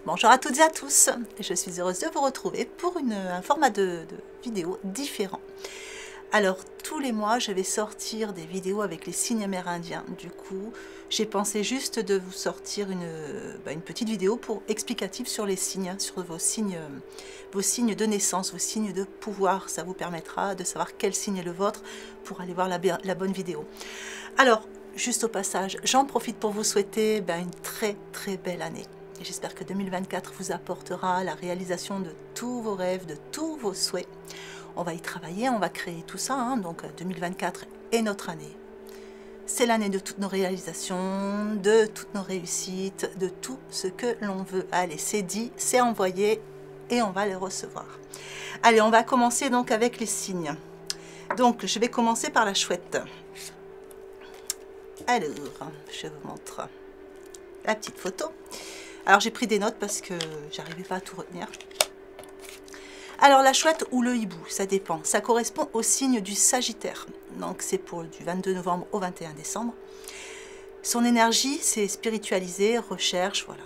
Bonjour à toutes et à tous, je suis heureuse de vous retrouver pour un format de vidéo différent. Alors tous les mois je vais sortir des vidéos avec les signes amérindiens, du coup j'ai pensé juste de vous sortir une petite vidéo explicative sur les signes, sur vos signes de naissance, vos signes de pouvoir. Ça vous permettra de savoir quel signe est le vôtre pour aller voir la bonne vidéo. Alors juste au passage, j'en profite pour vous souhaiter une très belle année. Et j'espère que 2024 vous apportera la réalisation de tous vos rêves, de tous vos souhaits. On va y travailler, on va créer tout ça, hein. Donc 2024 est notre année. C'est l'année de toutes nos réalisations, de toutes nos réussites, de tout ce que l'on veut. Allez, c'est dit, c'est envoyé et on va les recevoir. Allez, on va commencer donc avec les signes. Donc, je vais commencer par la chouette. Alors, je vous montre la petite photo. Alors j'ai pris des notes parce que j'arrivais pas à tout retenir. Alors la chouette ou le hibou, ça dépend. Ça correspond au signe du Sagittaire. Donc c'est pour du 22 novembre au 21 décembre. Son énergie, c'est spiritualisé, recherche, voilà.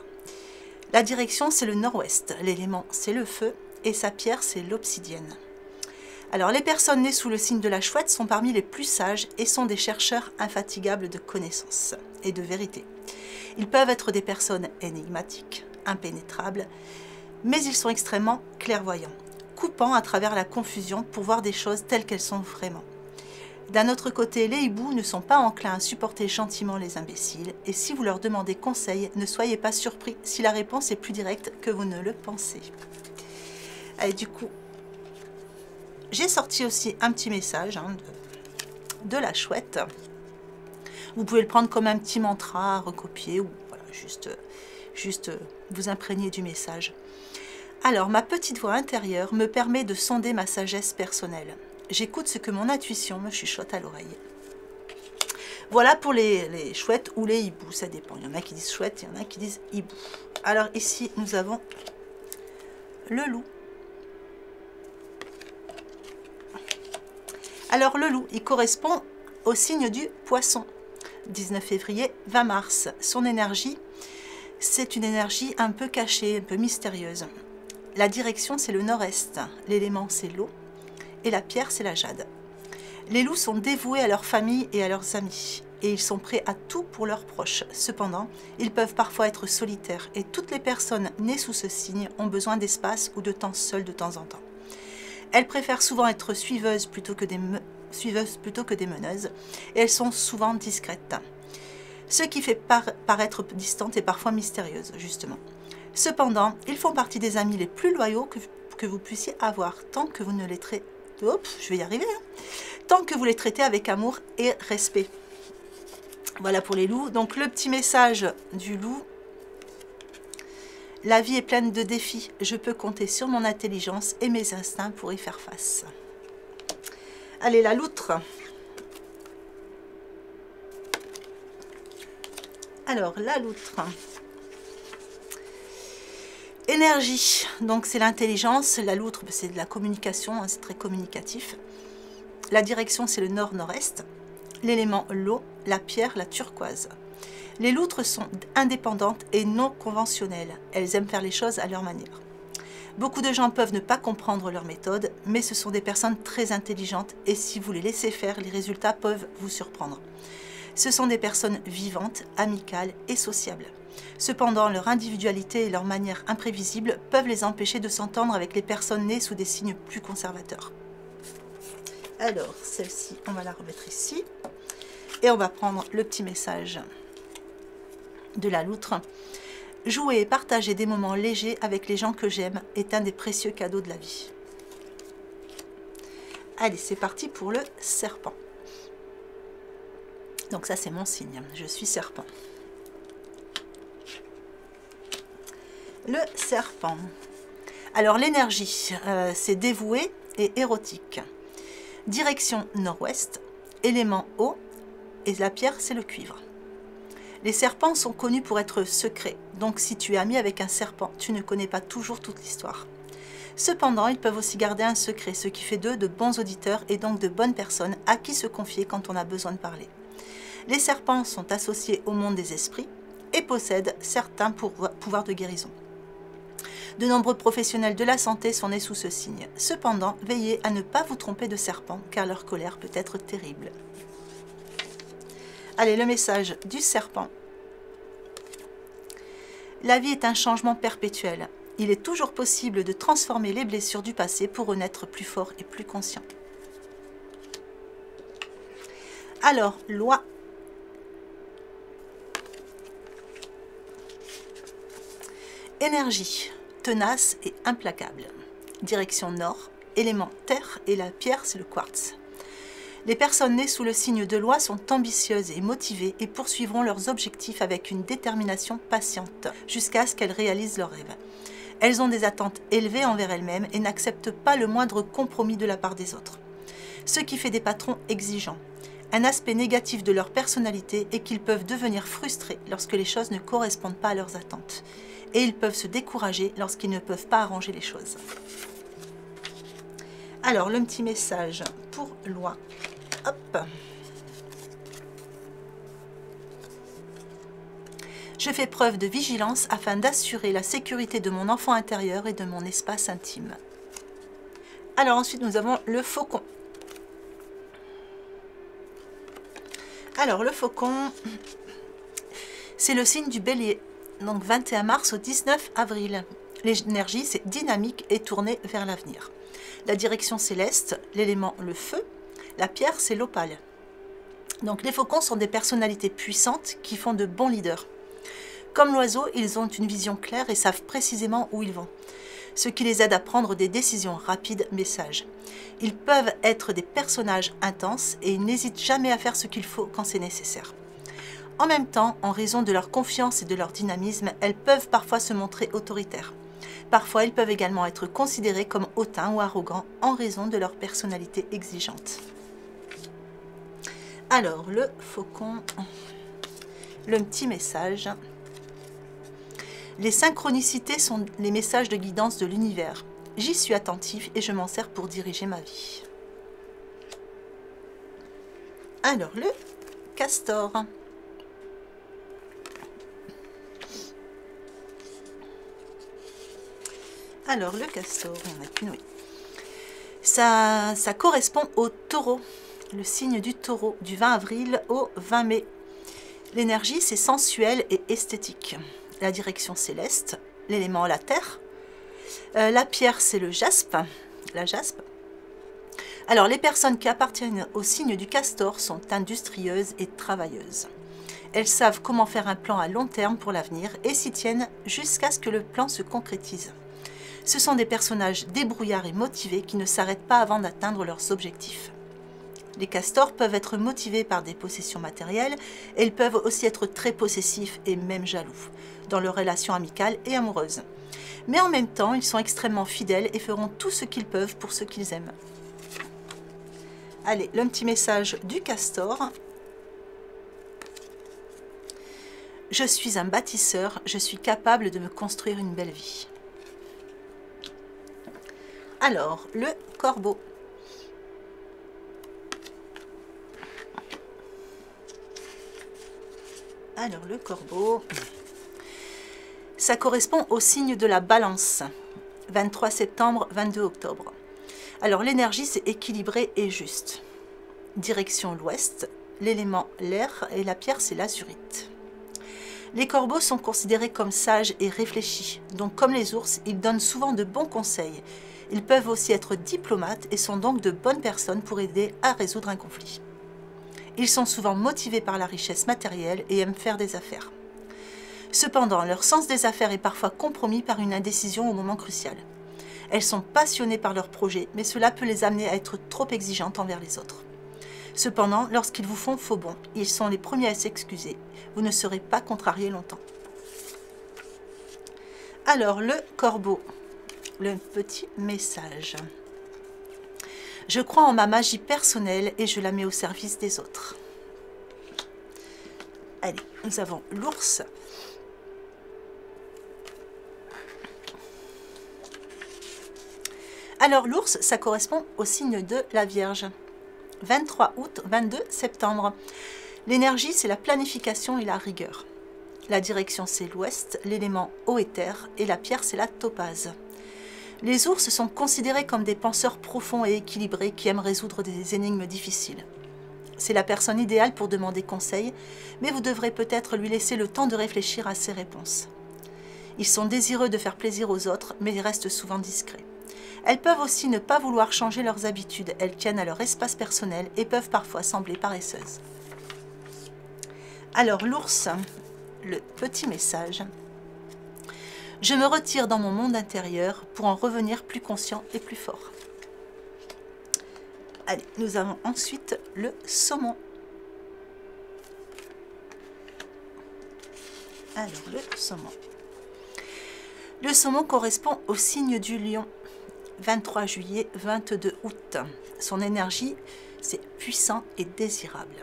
La direction, c'est le nord-ouest. L'élément, c'est le feu. Et sa pierre, c'est l'obsidienne. Alors les personnes nées sous le signe de la chouette sont parmi les plus sages et sont des chercheurs infatigables de connaissances et de vérité. Ils peuvent être des personnes énigmatiques, impénétrables, mais ils sont extrêmement clairvoyants, coupant à travers la confusion pour voir des choses telles qu'elles sont vraiment. D'un autre côté, les hiboux ne sont pas enclins à supporter gentiment les imbéciles, et si vous leur demandez conseil, ne soyez pas surpris si la réponse est plus directe que vous ne le pensez. Et du coup, j'ai sorti aussi un petit message de la chouette. Vous pouvez le prendre comme un petit mantra à recopier ou voilà, juste vous imprégner du message. Alors, ma petite voix intérieure me permet de sonder ma sagesse personnelle. J'écoute ce que mon intuition me chuchote à l'oreille. Voilà pour les chouettes ou les hiboux, ça dépend. Il y en a qui disent chouette, il y en a qui disent hibou. Alors ici, nous avons le loup. Alors le loup, il correspond au signe du poisson. 19 février, 20 mars. Son énergie, c'est une énergie un peu cachée, un peu mystérieuse. La direction, c'est le nord-est. L'élément, c'est l'eau. Et la pierre, c'est la jade. Les loups sont dévoués à leur famille et à leurs amis. Et ils sont prêts à tout pour leurs proches. Cependant, ils peuvent parfois être solitaires. Et toutes les personnes nées sous ce signe ont besoin d'espace ou de temps seules de temps en temps. Elles préfèrent souvent être suiveuses plutôt que des meneuses, et elles sont souvent discrètes, ce qui fait paraître distantes et parfois mystérieuses, justement. Cependant, ils font partie des amis les plus loyaux que vous puissiez avoir, tant que vous ne les traitez... Hop, je vais y arriver, hein. Tant que vous les traitez avec amour et respect. Voilà pour les loups. Donc le petit message du loup. La vie est pleine de défis. Je peux compter sur mon intelligence et mes instincts pour y faire face. Allez, la loutre. Alors, la loutre. Énergie. Donc, c'est l'intelligence. La loutre, c'est de la communication. Hein, c'est très communicatif. La direction, c'est le nord-nord-est. L'élément, l'eau. La pierre, la turquoise. Les loutres sont indépendantes et non conventionnelles. Elles aiment faire les choses à leur manière. Beaucoup de gens peuvent ne pas comprendre leur méthode, mais ce sont des personnes très intelligentes et si vous les laissez faire, les résultats peuvent vous surprendre. Ce sont des personnes vivantes, amicales et sociables. Cependant, leur individualité et leur manière imprévisible peuvent les empêcher de s'entendre avec les personnes nées sous des signes plus conservateurs. Alors, celle-ci, on va la remettre ici. Et on va prendre le petit message de la loutre. Jouer et partager des moments légers avec les gens que j'aime est un des précieux cadeaux de la vie. Allez, c'est parti pour le serpent. Donc ça, c'est mon signe. Je suis serpent. Le serpent. Alors, l'énergie, c'est dévoué et érotique. Direction nord-ouest, élément eau, et la pierre, c'est le cuivre. Les serpents sont connus pour être secrets, donc si tu es ami avec un serpent, tu ne connais pas toujours toute l'histoire. Cependant, ils peuvent aussi garder un secret, ce qui fait d'eux de bons auditeurs et donc de bonnes personnes à qui se confier quand on a besoin de parler. Les serpents sont associés au monde des esprits et possèdent certains pouvoirs de guérison. De nombreux professionnels de la santé sont nés sous ce signe. Cependant, veillez à ne pas vous tromper de serpent, car leur colère peut être terrible. Allez, le message du serpent. La vie est un changement perpétuel. Il est toujours possible de transformer les blessures du passé pour renaître plus fort et plus conscient. Alors, loi. Énergie, tenace et implacable. Direction nord, élément terre et la pierre c'est le quartz. Les personnes nées sous le signe de loi sont ambitieuses et motivées et poursuivront leurs objectifs avec une détermination patiente jusqu'à ce qu'elles réalisent leurs rêves. Elles ont des attentes élevées envers elles-mêmes et n'acceptent pas le moindre compromis de la part des autres. Ce qui fait des patrons exigeants. Un aspect négatif de leur personnalité est qu'ils peuvent devenir frustrés lorsque les choses ne correspondent pas à leurs attentes. Et ils peuvent se décourager lorsqu'ils ne peuvent pas arranger les choses. Alors, le petit message pour loi. Hop. Je fais preuve de vigilance afin d'assurer la sécurité de mon enfant intérieur et de mon espace intime. Alors ensuite, nous avons le faucon. Alors, le faucon, c'est le signe du bélier. Donc 21 mars au 19 avril. L'énergie, c'est dynamique et tournée vers l'avenir. La direction céleste, l'élément le feu. La pierre, c'est l'opale. Donc les faucons sont des personnalités puissantes qui font de bons leaders. Comme l'oiseau, ils ont une vision claire et savent précisément où ils vont. Ce qui les aide à prendre des décisions rapides, messages. Ils peuvent être des personnages intenses et ils n'hésitent jamais à faire ce qu'il faut quand c'est nécessaire. En même temps, en raison de leur confiance et de leur dynamisme, elles peuvent parfois se montrer autoritaires. Parfois, ils peuvent également être considérés comme hautains ou arrogants en raison de leur personnalité exigeante. Alors, le faucon, le petit message. Les synchronicités sont les messages de guidance de l'univers. J'y suis attentif et je m'en sers pour diriger ma vie. Alors, le castor. Alors, le castor, on a qu'une, oui. Ça correspond au taureau, le signe du taureau, du 20 avril au 20 mai. L'énergie, c'est sensuel et esthétique. La direction céleste, l'élément la terre. La pierre, c'est le jaspe, la jaspe. Alors, les personnes qui appartiennent au signe du castor sont industrieuses et travailleuses. Elles savent comment faire un plan à long terme pour l'avenir et s'y tiennent jusqu'à ce que le plan se concrétise. Ce sont des personnages débrouillards et motivés qui ne s'arrêtent pas avant d'atteindre leurs objectifs. Les castors peuvent être motivés par des possessions matérielles et ils peuvent aussi être très possessifs et même jaloux dans leurs relations amicales et amoureuses. Mais en même temps, ils sont extrêmement fidèles et feront tout ce qu'ils peuvent pour ce qu'ils aiment. Allez, le petit message du castor. Je suis un bâtisseur, je suis capable de me construire une belle vie. Alors, le corbeau. Alors, le corbeau, ça correspond au signe de la balance. 23 septembre, 22 octobre. Alors, l'énergie, c'est équilibré et juste. Direction l'ouest, l'élément l'air et la pierre, c'est l'azurite. Les corbeaux sont considérés comme sages et réfléchis. Donc, comme les ours, ils donnent souvent de bons conseils. Ils peuvent aussi être diplomates et sont donc de bonnes personnes pour aider à résoudre un conflit. Ils sont souvent motivés par la richesse matérielle et aiment faire des affaires. Cependant, leur sens des affaires est parfois compromis par une indécision au moment crucial. Elles sont passionnées par leurs projets, mais cela peut les amener à être trop exigeantes envers les autres. Cependant, lorsqu'ils vous font faux bond, ils sont les premiers à s'excuser. Vous ne serez pas contrariés longtemps. Alors, le corbeau. Le petit message. Je crois en ma magie personnelle et je la mets au service des autres. Allez, nous avons l'ours. Alors l'ours, ça correspond au signe de la Vierge. 23 août, 22 septembre. L'énergie, c'est la planification et la rigueur. La direction c'est l'ouest, l'élément eau et terre et la pierre c'est la topaze. Les ours sont considérés comme des penseurs profonds et équilibrés qui aiment résoudre des énigmes difficiles. C'est la personne idéale pour demander conseil, mais vous devrez peut-être lui laisser le temps de réfléchir à ses réponses. Ils sont désireux de faire plaisir aux autres, mais ils restent souvent discrets. Elles peuvent aussi ne pas vouloir changer leurs habitudes, elles tiennent à leur espace personnel et peuvent parfois sembler paresseuses. Alors l'ours, le petit message. Je me retire dans mon monde intérieur pour en revenir plus conscient et plus fort. Allez, nous avons ensuite le saumon. Alors, le saumon. Le saumon correspond au signe du lion. 23 juillet, 22 août. Son énergie, c'est puissant et désirable.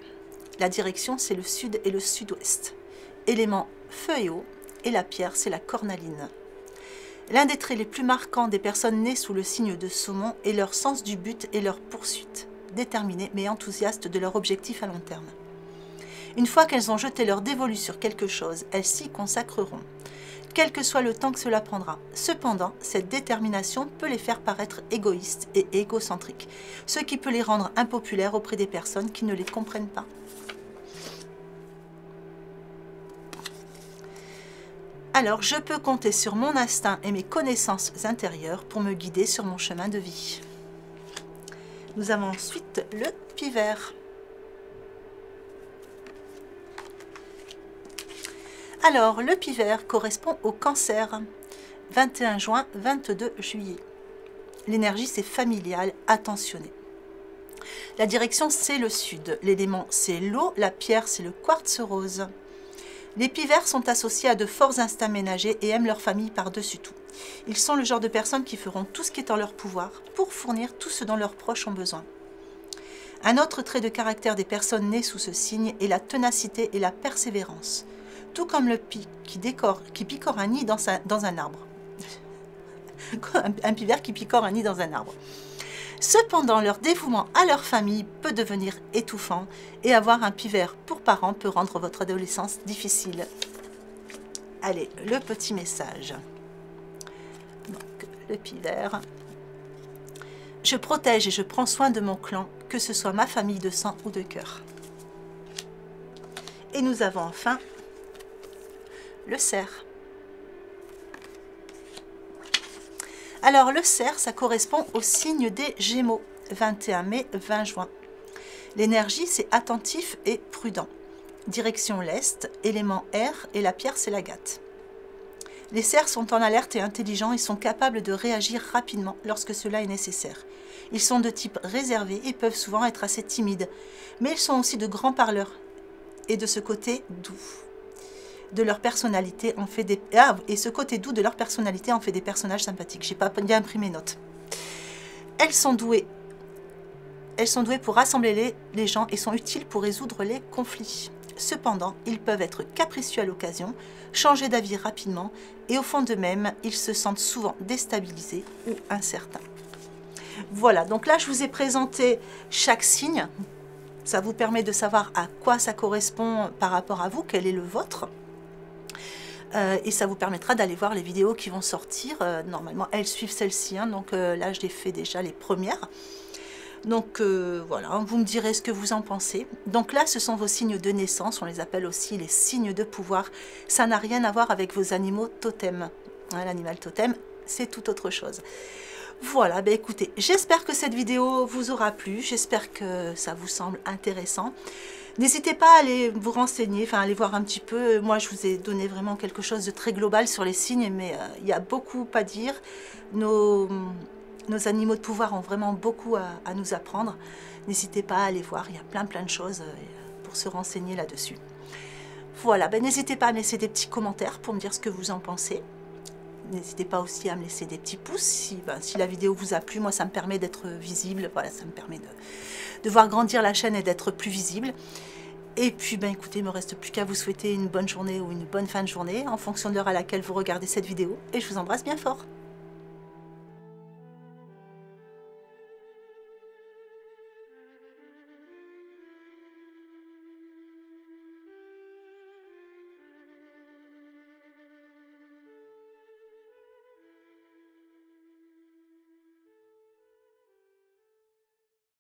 La direction, c'est le sud et le sud-ouest. Élément feu et eau, et la pierre, c'est la cornaline. L'un des traits les plus marquants des personnes nées sous le signe de saumon est leur sens du but et leur poursuite, déterminés mais enthousiastes de leur objectif à long terme. Une fois qu'elles ont jeté leur dévolu sur quelque chose, elles s'y consacreront, quel que soit le temps que cela prendra. Cependant, cette détermination peut les faire paraître égoïstes et égocentriques, ce qui peut les rendre impopulaires auprès des personnes qui ne les comprennent pas. Alors, je peux compter sur mon instinct et mes connaissances intérieures pour me guider sur mon chemin de vie. Nous avons ensuite le pivert. Alors, le pivert correspond au cancer. 21 juin, 22 juillet. L'énergie, c'est familial, attentionné. La direction, c'est le sud. L'élément, c'est l'eau. La pierre, c'est le quartz rose. Les pivers sont associés à de forts instincts ménagers et aiment leur famille par-dessus tout. Ils sont le genre de personnes qui feront tout ce qui est en leur pouvoir pour fournir tout ce dont leurs proches ont besoin. Un autre trait de caractère des personnes nées sous ce signe est la ténacité et la persévérance, tout comme le pic qui picore un nid dans un arbre. Un pivert qui picore un nid dans un arbre. Cependant, leur dévouement à leur famille peut devenir étouffant et avoir un pivert pour parent peut rendre votre adolescence difficile. Allez, le petit message. Donc, le pivert. Je protège et je prends soin de mon clan, que ce soit ma famille de sang ou de cœur. Et nous avons enfin le cerf. Alors le cerf, ça correspond au signe des Gémeaux, 21 mai, 20 juin. L'énergie, c'est attentif et prudent. Direction l'Est, élément air et la pierre, c'est l'agate. Les cerfs sont en alerte et intelligents et sont capables de réagir rapidement lorsque cela est nécessaire. Ils sont de type réservé et peuvent souvent être assez timides, mais ils sont aussi de grands parleurs et de ce côté doux. De leur personnalité en fait des... et ce côté doux de leur personnalité en fait des personnages sympathiques. J'ai pas bien imprimé mes notes. Elles sont douées pour rassembler les gens et sont utiles pour résoudre les conflits. Cependant, ils peuvent être capricieux à l'occasion, changer d'avis rapidement et au fond d'eux-mêmes, ils se sentent souvent déstabilisés ou incertains. Voilà, donc là je vous ai présenté chaque signe. Ça vous permet de savoir à quoi ça correspond par rapport à vous, quel est le vôtre. Et ça vous permettra d'aller voir les vidéos qui vont sortir. Normalement, elles suivent celle-ci. Hein, donc là, je les fais déjà les premières. Donc voilà, vous me direz ce que vous en pensez. Donc là, ce sont vos signes de naissance. On les appelle aussi les signes de pouvoir. Ça n'a rien à voir avec vos animaux totems. Hein, l'animal totem, c'est tout autre chose. Voilà, ben écoutez, j'espère que cette vidéo vous aura plu. J'espère que ça vous semble intéressant. N'hésitez pas à aller vous renseigner, enfin aller voir un petit peu. Moi, je vous ai donné vraiment quelque chose de très global sur les signes, mais il y a beaucoup à dire. Nos animaux de pouvoir ont vraiment beaucoup à nous apprendre. N'hésitez pas à aller voir, il y a plein de choses pour se renseigner là-dessus. Voilà, ben n'hésitez pas à me laisser des petits commentaires pour me dire ce que vous en pensez. N'hésitez pas aussi à me laisser des petits pouces si la vidéo vous a plu. Moi, ça me permet d'être visible. Voilà, ça me permet de voir grandir la chaîne et d'être plus visible. Et puis, ben écoutez, il ne me reste plus qu'à vous souhaiter une bonne journée ou une bonne fin de journée en fonction de l'heure à laquelle vous regardez cette vidéo. Et je vous embrasse bien fort.